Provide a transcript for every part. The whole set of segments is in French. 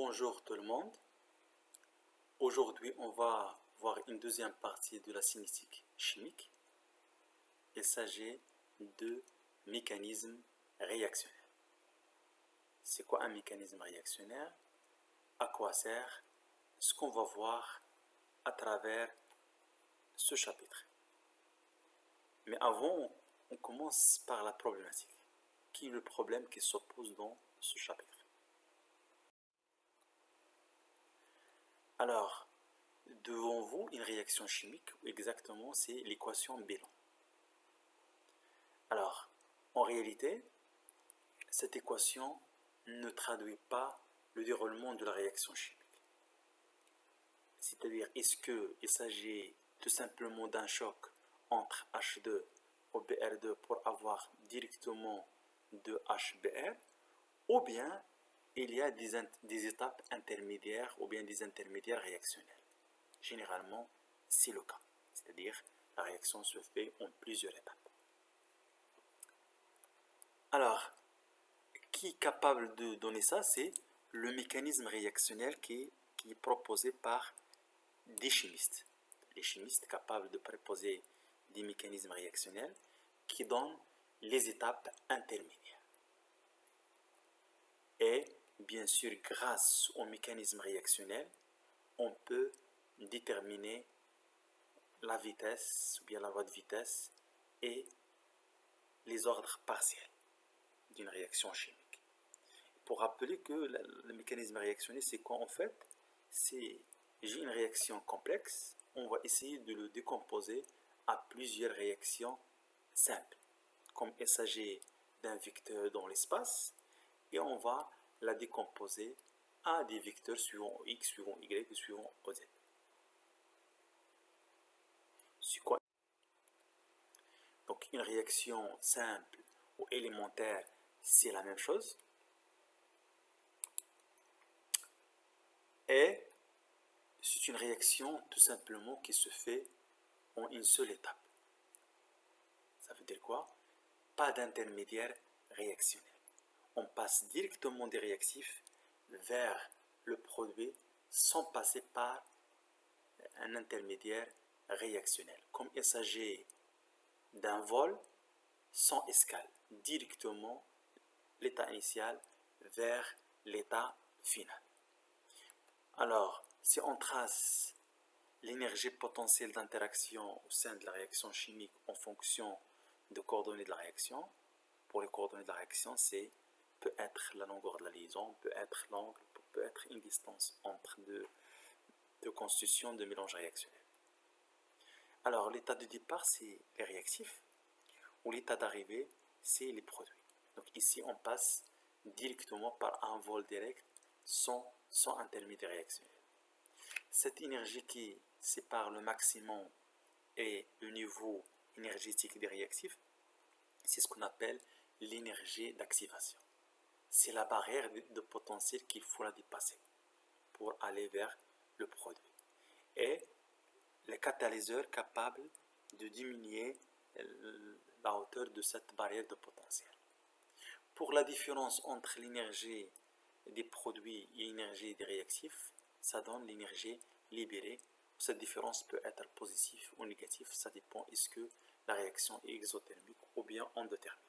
Bonjour tout le monde. Aujourd'hui, on va voir une deuxième partie de la cinétique chimique. Il s'agit de mécanisme réactionnaire. C'est quoi un mécanisme réactionnaire? À quoi sert? Ce qu'on va voir à travers ce chapitre. Mais avant, on commence par la problématique. Qui est le problème qui s'oppose dans ce chapitre? Alors, devant vous, une réaction chimique, exactement, c'est l'équation bilan. Alors, en réalité, cette équation ne traduit pas le déroulement de la réaction chimique. C'est-à-dire, est-ce qu'il s'agit tout simplement d'un choc entre H2 et Br2 pour avoir directement de HBr, ou bien il y a des étapes intermédiaires ou bien des intermédiaires réactionnels. Généralement, c'est le cas. C'est-à-dire, la réaction se fait en plusieurs étapes. Alors, qui est capable de donner ça? C'est le mécanisme réactionnel qui est proposé par des chimistes. Les chimistes capables de proposer des mécanismes réactionnels qui donnent les étapes intermédiaires. Et bien sûr, grâce au mécanisme réactionnel, on peut déterminer la vitesse ou bien la loi de vitesse et les ordres partiels d'une réaction chimique. Pour rappeler que le mécanisme réactionnel, c'est quoi en fait? C'est j'ai une réaction complexe, on va essayer de le décomposer à plusieurs réactions simples, comme il s'agit d'un vecteur dans l'espace, et on va la décomposer à des vecteurs suivant x, suivant y et suivant z. C'est quoi? Donc une réaction simple ou élémentaire, c'est la même chose. Et c'est une réaction tout simplement qui se fait en une seule étape. Ça veut dire quoi? Pas d'intermédiaire réactionnel. On passe directement des réactifs vers le produit sans passer par un intermédiaire réactionnel. Comme il s'agit d'un vol sans escale, directement l'état initial vers l'état final. Alors, si on trace l'énergie potentielle d'interaction au sein de la réaction chimique en fonction de coordonnées de la réaction, pour les coordonnées de la réaction, c'est peut être la longueur de la liaison, peut être l'angle, peut être une distance entre deux constitutions de mélange réactionnel. Alors, l'état de départ, c'est les réactifs, ou l'état d'arrivée, c'est les produits. Donc ici, on passe directement par un vol direct sans intermédiaire réactionnel. Cette énergie qui sépare le maximum et le niveau énergétique des réactifs, c'est ce qu'on appelle l'énergie d'activation. C'est la barrière de potentiel qu'il faut la dépasser pour aller vers le produit. Et les catalyseurs capables de diminuer la hauteur de cette barrière de potentiel. Pour la différence entre l'énergie des produits et l'énergie des réactifs, ça donne l'énergie libérée. Cette différence peut être positive ou négative, ça dépend est-ce que la réaction est exothermique ou bien endothermique.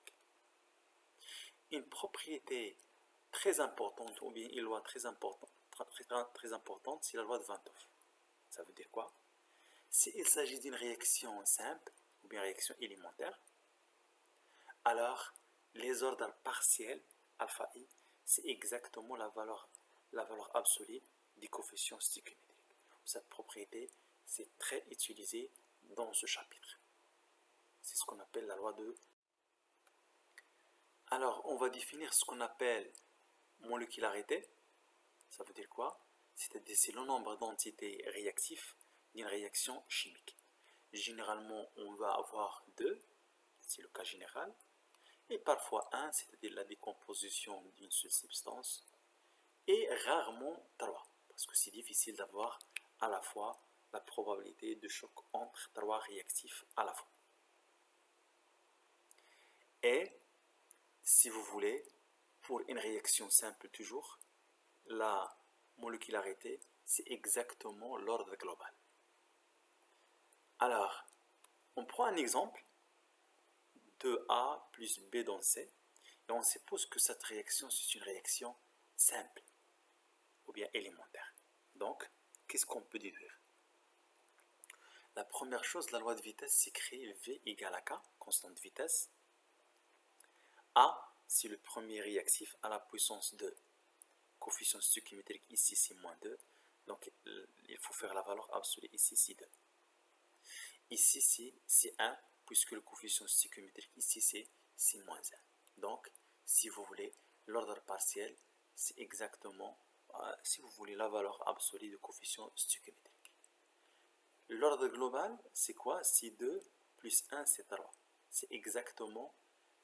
Une propriété très importante ou bien une loi très importante, c'est la loi de 't Hoff. Ça veut dire quoi? S'il s'agit d'une réaction simple ou bien réaction élémentaire, alors les ordres partiels alpha i, c'est exactement la valeur absolue du coefficient stoichiométrique. Cette propriété, c'est très utilisé dans ce chapitre. C'est ce qu'on appelle la loi de... Alors, on va définir ce qu'on appelle molécularité. Ça veut dire quoi? C'est le nombre d'entités réactives d'une réaction chimique. Généralement, on va avoir 2, c'est le cas général, et parfois 1, c'est-à-dire la décomposition d'une seule substance, et rarement 3, parce que c'est difficile d'avoir à la fois la probabilité de choc entre 3 réactifs à la fois. Et, si vous voulez, pour une réaction simple toujours, la molécularité, c'est exactement l'ordre global. Alors, on prend un exemple de A plus B dans C, et on suppose que cette réaction, c'est une réaction simple, ou bien élémentaire. Donc, qu'est-ce qu'on peut déduire? La première chose, la loi de vitesse s'écrit V égale à K, constante de vitesse. A, c'est le premier réactif à la puissance 2. Coefficient stoichiométrique ici, c'est moins 2. Donc, il faut faire la valeur absolue ici, c'est 2. Ici, c'est 1, puisque le coefficient stoichiométrique ici, c'est moins 1. Donc, si vous voulez, l'ordre partiel, c'est exactement, si vous voulez, la valeur absolue du coefficient stoichiométrique. L'ordre global, c'est quoi? C'est 2 plus 1, c'est 3. C'est exactement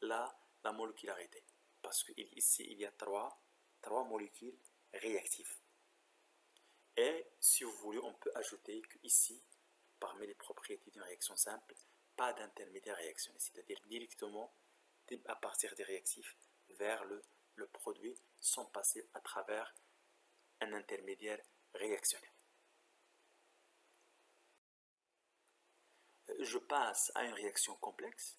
la molécularité. Parce qu'ici, il y a 3 molécules réactives. Et si vous voulez, on peut ajouter qu'ici, parmi les propriétés d'une réaction simple, pas d'intermédiaire réactionné. C'est-à-dire directement, à partir des réactifs, vers le produit, sans passer à travers un intermédiaire réactionnel. Je passe à une réaction complexe,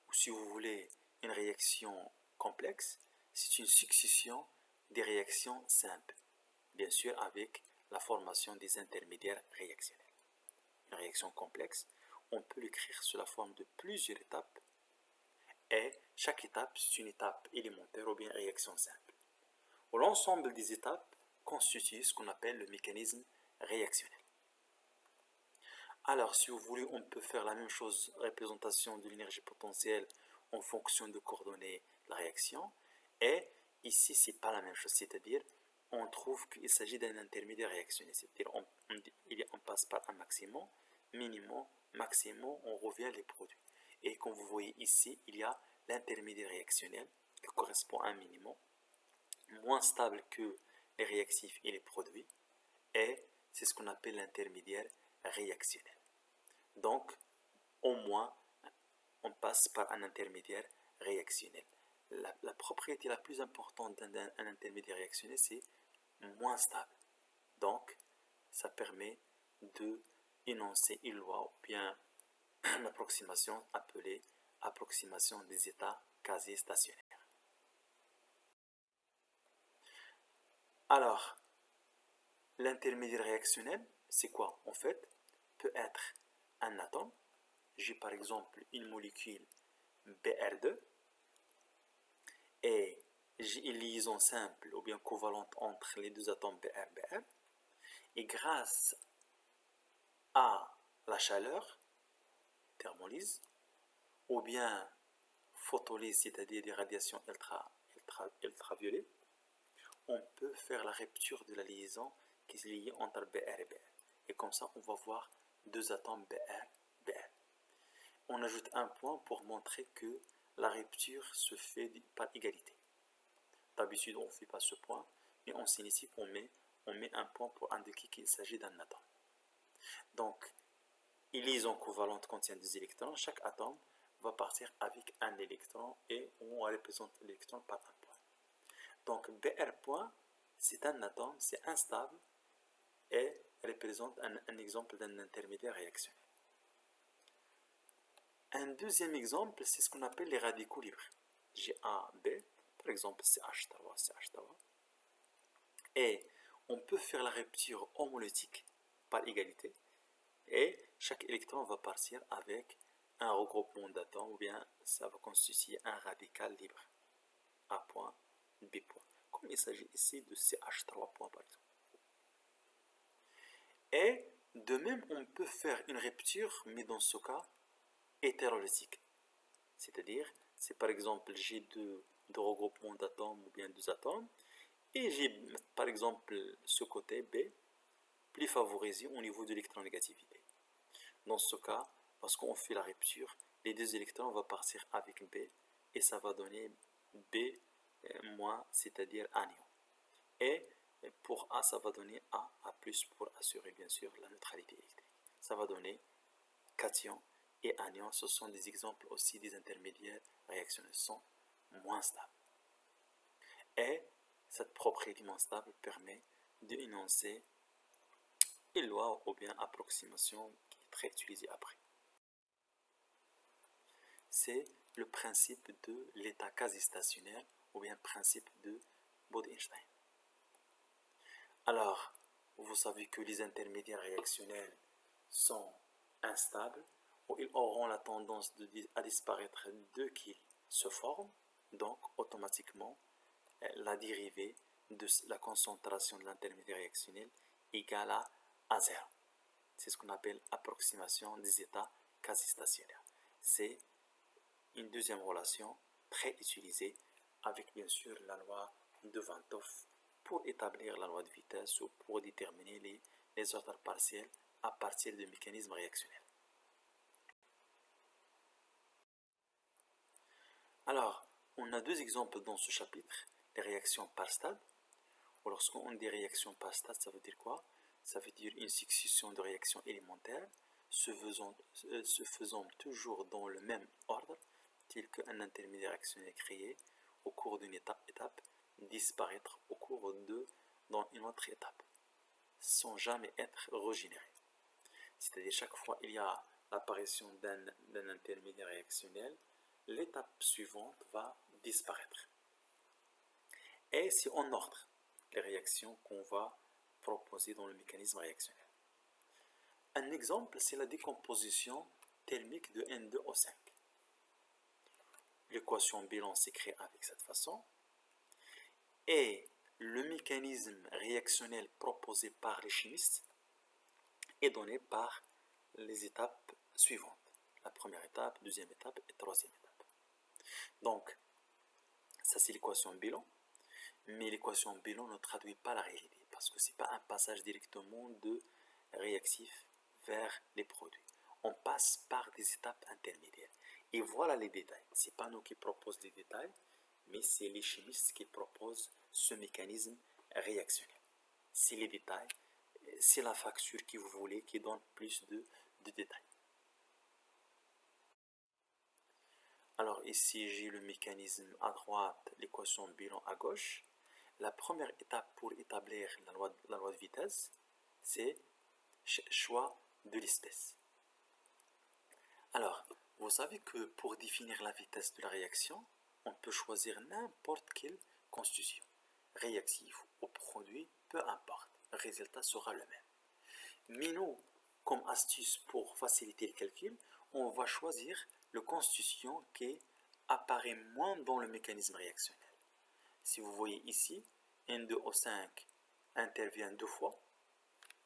ou si vous voulez une réaction complexe, c'est une succession des réactions simples, bien sûr avec la formation des intermédiaires réactionnels. Une réaction complexe, on peut l'écrire sous la forme de plusieurs étapes, et chaque étape, c'est une étape élémentaire ou bien réaction simple. L'ensemble des étapes constitue ce qu'on appelle le mécanisme réactionnel. Alors, si vous voulez, on peut faire la même chose, représentation de l'énergie potentielle en fonction de coordonnées de la réaction. Et ici, ce n'est pas la même chose, c'est-à-dire, on trouve qu'il s'agit d'un intermédiaire réactionné. C'est-à-dire, on passe par un maximum, minimum, maximum, on revient les produits. Et comme vous voyez ici, il y a l'intermédiaire réactionnel qui correspond à un minimum, moins stable que les réactifs et les produits. Et c'est ce qu'on appelle l'intermédiaire réactionnel. Donc, au moins, on passe par un intermédiaire réactionnel. La propriété la plus importante d'un intermédiaire réactionnel, c'est moins stable. Donc, ça permet d'énoncer une loi ou bien une approximation appelée approximation des états quasi stationnaires. Alors, l'intermédiaire réactionnel, c'est quoi? En fait, peut être un atome. J'ai par exemple une molécule Br2 et j'ai une liaison simple ou bien covalente entre les deux atomes Br-Br, et grâce à la chaleur, thermolyse, ou bien photolyse, c'est-à-dire des radiations ultraviolettes, on peut faire la rupture de la liaison qui est liée entre Br et Br. Et comme ça, on va voir deux atomes Br. On ajoute un point pour montrer que la rupture se fait par égalité. D'habitude, on ne fait pas ce point, mais on signe ici qu'on met un point pour indiquer qu'il s'agit d'un atome. Donc, une liaison covalente contient des électrons. Chaque atome va partir avec un électron et on représente l'électron par un point. Donc, Br point, c'est un atome, c'est instable et représente un exemple d'un intermédiaire réactionnel. Un deuxième exemple, c'est ce qu'on appelle les radicaux libres. J'ai A, B, par exemple CH3, CH3. Et on peut faire la rupture homolytique par égalité. Et chaque électron va partir avec un regroupement d'atomes, ou bien ça va constituer un radical libre. A point, B point. Comme il s'agit ici de CH3 point par exemple. Et de même, on peut faire une rupture, mais dans ce cas, hétérolytique. C'est-à-dire, c'est par exemple, j'ai deux regroupements d'atomes ou bien deux atomes, et j'ai par exemple ce côté B plus favorisé au niveau de l'électronégativité. Dans ce cas, lorsqu'on fait la rupture, les deux électrons vont partir avec B et ça va donner B moins, c'est-à-dire anion. Et pour A, ça va donner A plus pour assurer bien sûr la neutralité électrique. Ça va donner cation et anion. Ce sont des exemples aussi des intermédiaires réactionnels, sont moins stables. Et cette propriété moins stable permet d'énoncer une loi ou bien approximation qui est très utilisée après. C'est le principe de l'état quasi-stationnaire ou bien principe de Bode-Einstein. Alors, vous savez que les intermédiaires réactionnels sont instables ou ils auront la tendance à disparaître dès qu'ils se forment, donc automatiquement la dérivée de la concentration de l'intermédiaire réactionnel égale à 0. C'est ce qu'on appelle approximation des états quasi-stationnaires. C'est une deuxième relation très utilisée avec bien sûr la loi de Van 't Hoff pour établir la loi de vitesse ou pour déterminer les ordres partiels à partir de mécanismes réactionnels. Alors, on a deux exemples dans ce chapitre, les réactions par stade. Lorsqu'on dit réaction par stade, ça veut dire quoi? Ça veut dire une succession de réactions élémentaires se faisant toujours dans le même ordre, tel qu'un intermédiaire réactionnel créé au cours d'une étape disparaître au cours dans une autre étape, sans jamais être régénéré. C'est-à-dire chaque fois il y a l'apparition d'un intermédiaire réactionnel, l'étape suivante va disparaître. Et c'est en ordre les réactions qu'on va proposer dans le mécanisme réactionnel. Un exemple, c'est la décomposition thermique de N2O5. L'équation bilan s'écrit avec cette façon. Et le mécanisme réactionnel proposé par les chimistes est donné par les étapes suivantes. La première étape, deuxième étape et troisième étape. Donc, ça c'est l'équation bilan. Mais l'équation bilan ne traduit pas la réalité parce que ce n'est pas un passage directement de réactif vers les produits. On passe par des étapes intermédiaires. Et voilà les détails. Ce n'est pas nous qui proposons les détails, mais c'est les chimistes qui proposent ce mécanisme réactionnel. C'est les détails, c'est la facture que vous voulez qui donne plus de détails. Alors ici j'ai le mécanisme à droite, l'équation bilan à gauche. La première étape pour établir la loi de vitesse, c'est choix de l'espèce. Alors, vous savez que pour définir la vitesse de la réaction, on peut choisir n'importe quelle constitution, réactive ou produit, peu importe, le résultat sera le même. Mais nous, comme astuce pour faciliter le calcul, on va choisir la constitution qui apparaît moins dans le mécanisme réactionnel. Si vous voyez ici, N2O5 intervient deux fois,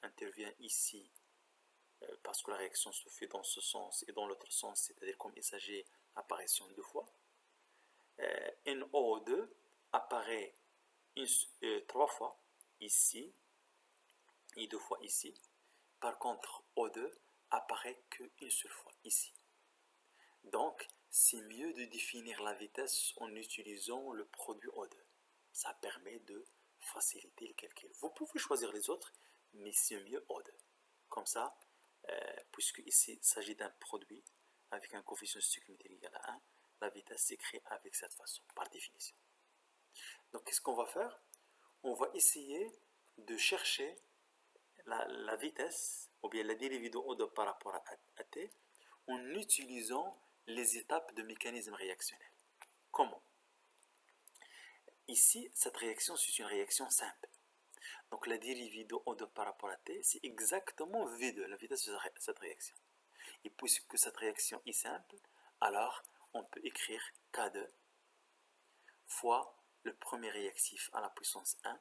intervient ici parce que la réaction se fait dans ce sens et dans l'autre sens, c'est-à-dire comme il s'agit d'apparition deux fois. NO2 apparaît trois fois ici et deux fois ici. Par contre, O2 apparaît qu'une seule fois ici. Donc, c'est mieux de définir la vitesse en utilisant le produit O2. Ça permet de faciliter le calcul. Vous pouvez choisir les autres, mais c'est mieux O2. Comme ça, puisque ici il s'agit d'un produit avec un coefficient stoichiométrique égal à 1, la vitesse s'écrit avec cette façon, par définition. Donc, qu'est-ce qu'on va faire? On va essayer de chercher la vitesse, ou bien la dérivée de O2 par rapport à T, en utilisant les étapes de mécanisme réactionnel. Comment? Ici, cette réaction, c'est une réaction simple. Donc la dérivée de O2 par rapport à T, c'est exactement V2, la vitesse de cette réaction. Et puisque cette réaction est simple, alors on peut écrire K2 fois le premier réactif à la puissance 1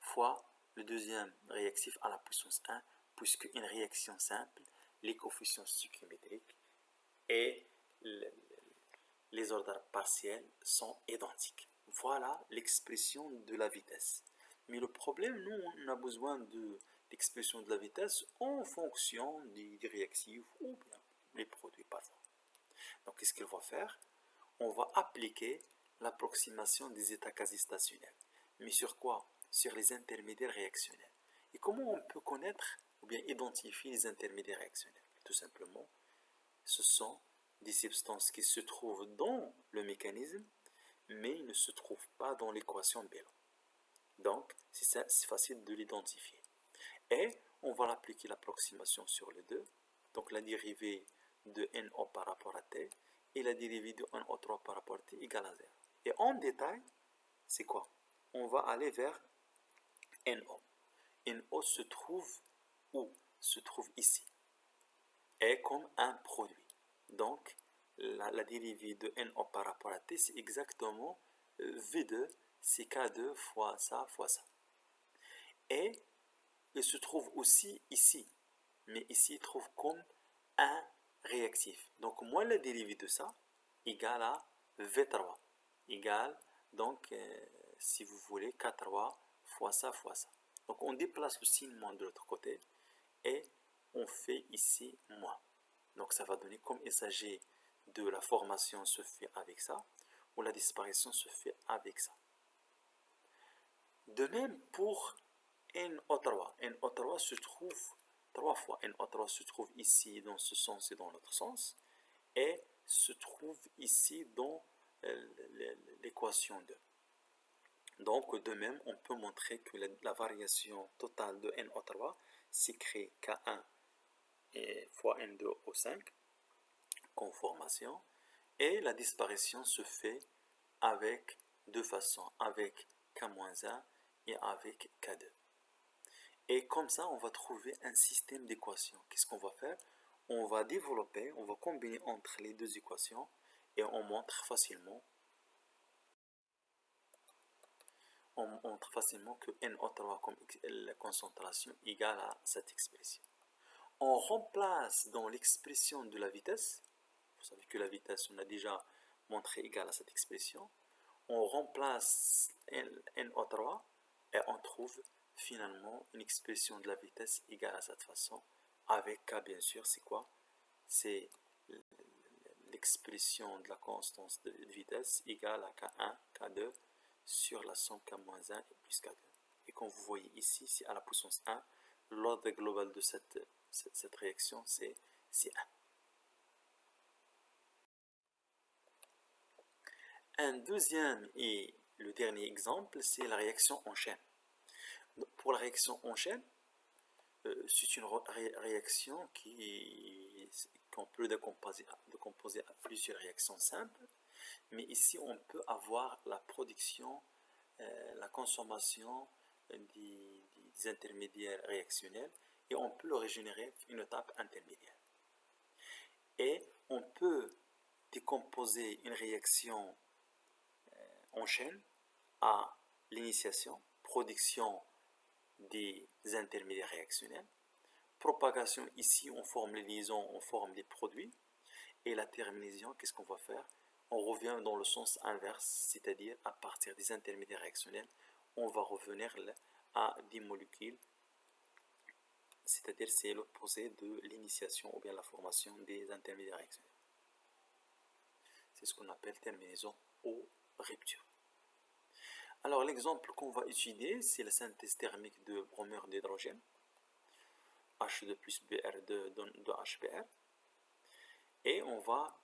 fois le deuxième réactif à la puissance 1, puisque une réaction simple, les coefficients stoichiométriques et les ordres partiels sont identiques. Voilà l'expression de la vitesse. Mais le problème, nous, on a besoin de l'expression de la vitesse en fonction des réactifs ou bien les produits parfois. Donc, qu'est-ce qu'il va faire? On va appliquer l'approximation des états quasi-stationnaires. Mais sur quoi? Sur les intermédiaires réactionnels. Et comment on peut connaître ou bien identifier les intermédiaires réactionnels? Tout simplement, ce sont des substances qui se trouvent dans le mécanisme, mais ne se trouvent pas dans l'équation bilan. Donc, C'est facile de l'identifier. Et on va appliquer l'approximation sur les deux. Donc la dérivée de NO par rapport à T et la dérivée de NO3 par rapport à T égale à 0. Et en détail, c'est quoi? On va aller vers NO. NO se trouve où? Se trouve ici. Est comme un produit. Donc, la dérivée de NO par rapport à T, c'est exactement V2, c'est K2 fois ça. Et il se trouve aussi ici. Mais ici, il trouve comme un réactif. Donc, moins la dérivée de ça égale à V3. Égale, donc, si vous voulez, K3 fois ça. Donc, on déplace le signe moins de l'autre côté et on fait ici moins. Donc, ça va donner, comme il s'agit de la formation se fait avec ça, ou la disparition se fait avec ça. De même pour NO3. NO3 se trouve 3 fois. NO3 se trouve ici dans ce sens et dans l'autre sens. Et se trouve ici dans l'équation 2. Donc, de même, on peut montrer que la variation totale de NO3 s'écrit K1 fois N2 au 5, conformation, et la disparition se fait avec deux façons, avec K-1 et avec K2. Et comme ça, on va trouver un système d'équations. Qu'est-ce qu'on va faire? On va développer, on va combiner entre les deux équations et on montre facilement que NO3 comme la concentration égale à cette expression. On remplace dans l'expression de la vitesse, vous savez que la vitesse, on a déjà montré égale à cette expression, on remplace NO3 et on trouve finalement une expression de la vitesse égale à cette façon, avec K bien sûr, c'est quoi? C'est l'expression de la constance de vitesse égale à K1, K2 sur la somme K-1 et plus K2. Et comme vous voyez ici, c'est à la puissance 1, l'ordre global de cette réaction, c'est 1. Un deuxième et le dernier exemple, c'est la réaction en chaîne. Pour la réaction en chaîne, c'est une réaction qu'on peut décomposer à plusieurs réactions simples, mais ici on peut avoir la production, la consommation des intermédiaires réactionnels et on peut le régénérer une étape intermédiaire. Et on peut décomposer une réaction en chaîne à l'initiation, production des intermédiaires réactionnels, propagation ici on forme les liaisons, on forme des produits, et la terminaison, qu'est-ce qu'on va faire? On revient dans le sens inverse, c'est-à-dire à partir des intermédiaires réactionnels, on va revenir à des molécules, c'est-à-dire c'est l'opposé de l'initiation ou bien la formation des intermédiaires réactionnels. C'est ce qu'on appelle terminaison ou rupture. Alors l'exemple qu'on va étudier, c'est la synthèse thermique de bromure d'hydrogène, H2 plus Br2 donne 2HBr, et on va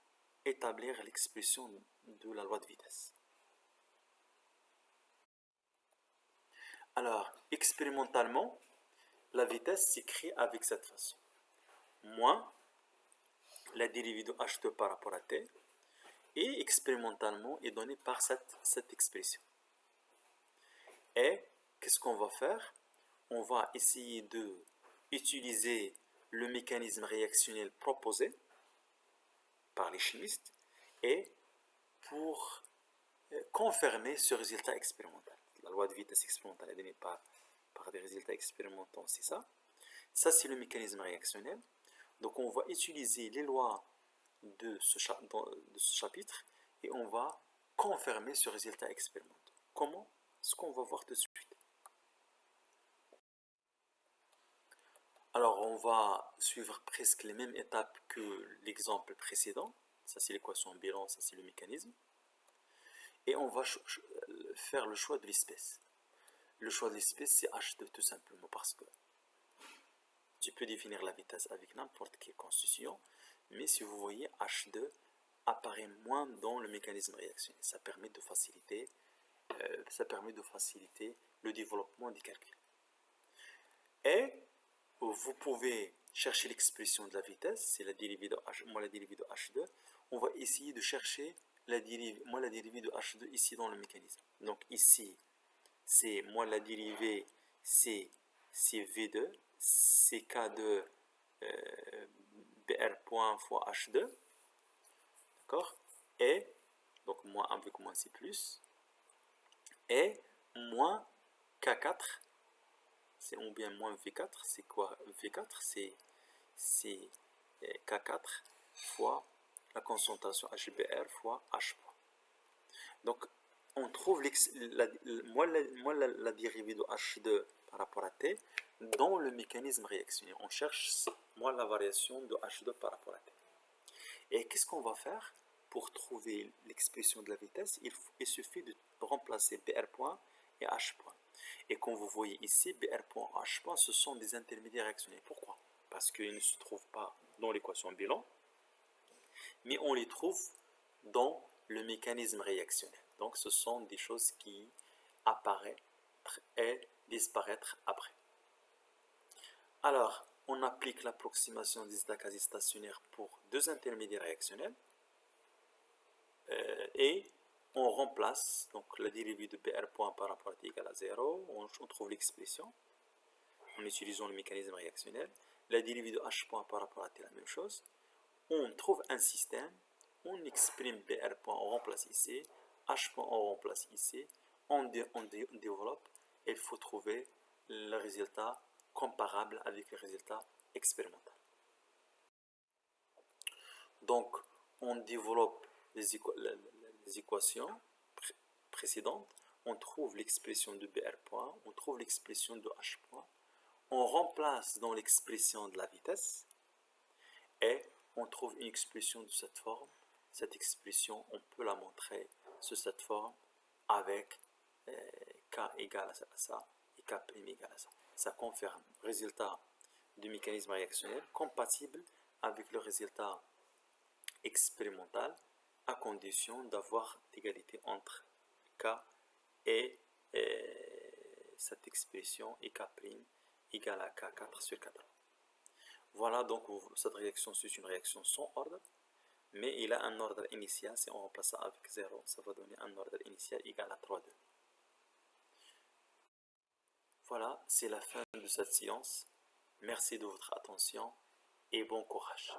établir l'expression de la loi de vitesse. Alors, expérimentalement, la vitesse s'écrit avec cette façon. Moins la dérivée de H2 par rapport à T, et expérimentalement est donnée par cette expression. Et qu'est-ce qu'on va faire? On va essayer d'utiliser le mécanisme réactionnel proposé par les chimistes et pour confirmer ce résultat expérimental. La loi de vitesse expérimentale est donnée par des résultats expérimentaux, c'est ça. Ça, c'est le mécanisme réactionnel. Donc, on va utiliser les lois de ce chapitre et on va confirmer ce résultat expérimental. Comment? Ce qu'on va voir tout de suite. Alors, on va suivre presque les mêmes étapes que l'exemple précédent. Ça, c'est l'équation bilan, ça, c'est le mécanisme. Et on va faire le choix de l'espèce. Le choix de l'espèce, c'est H2 tout simplement parce que tu peux définir la vitesse avec n'importe quelle constitution, mais si vous voyez, H2 apparaît moins dans le mécanisme réactionnel. Ça permet de faciliter le développement des calculs. Et vous pouvez chercher l'expression de la vitesse, c'est la dérivée de h, moins la dérivée de h2. On va essayer de chercher la dérivée, moins la dérivée de h2 ici dans le mécanisme. Donc ici, c'est moins la dérivée, c'est V2, c'est K2 BR point fois H2, d'accord? Et, donc moins avec moins c'est plus, et moins K4, c'est ou bien moins V4, c'est quoi V4? C'est K4 fois la concentration HBr fois H. Donc, on trouve la dérivée de H2 par rapport à T dans le mécanisme réactionnaire. On cherche moins la variation de H2 par rapport à T. Et qu'est-ce qu'on va faire pour trouver l'expression de la vitesse? Il suffit de remplacer BR point et H point. Et comme vous voyez ici, BR point et H point, ce sont des intermédiaires réactionnaires. Pourquoi? Parce qu'ils ne se trouvent pas dans l'équation bilan, mais on les trouve dans le mécanisme réactionnel. Donc ce sont des choses qui apparaissent et disparaître après. Alors, on applique l'approximation des états quasi-stationnaires pour deux intermédiaires réactionnels et on remplace donc la dérivée de BR point par rapport à T égale à 0, on trouve l'expression en utilisant le mécanisme réactionnel. La dérivée de H point par rapport à T, la même chose. On trouve un système, on exprime BR point, on remplace ici, H point, on remplace ici, on développe, et il faut trouver le résultat comparable avec le résultat expérimental. Donc, on développe les équations précédentes, on trouve l'expression de BR point, on trouve l'expression de H point, on remplace dans l'expression de la vitesse, et on trouve une expression de cette forme. Cette expression, on peut la montrer sous cette forme avec K égale à ça et K' égale à ça. Ça confirme le résultat du mécanisme réactionnel compatible avec le résultat expérimental à condition d'avoir l'égalité entre K et cette expression et K' égale à K4 sur K3. Voilà, donc cette réaction, c'est une réaction sans ordre, mais il a un ordre initial. Si on remplace ça avec 0, ça va donner un ordre initial égal à 3,2. Voilà, c'est la fin de cette séance. Merci de votre attention et bon courage.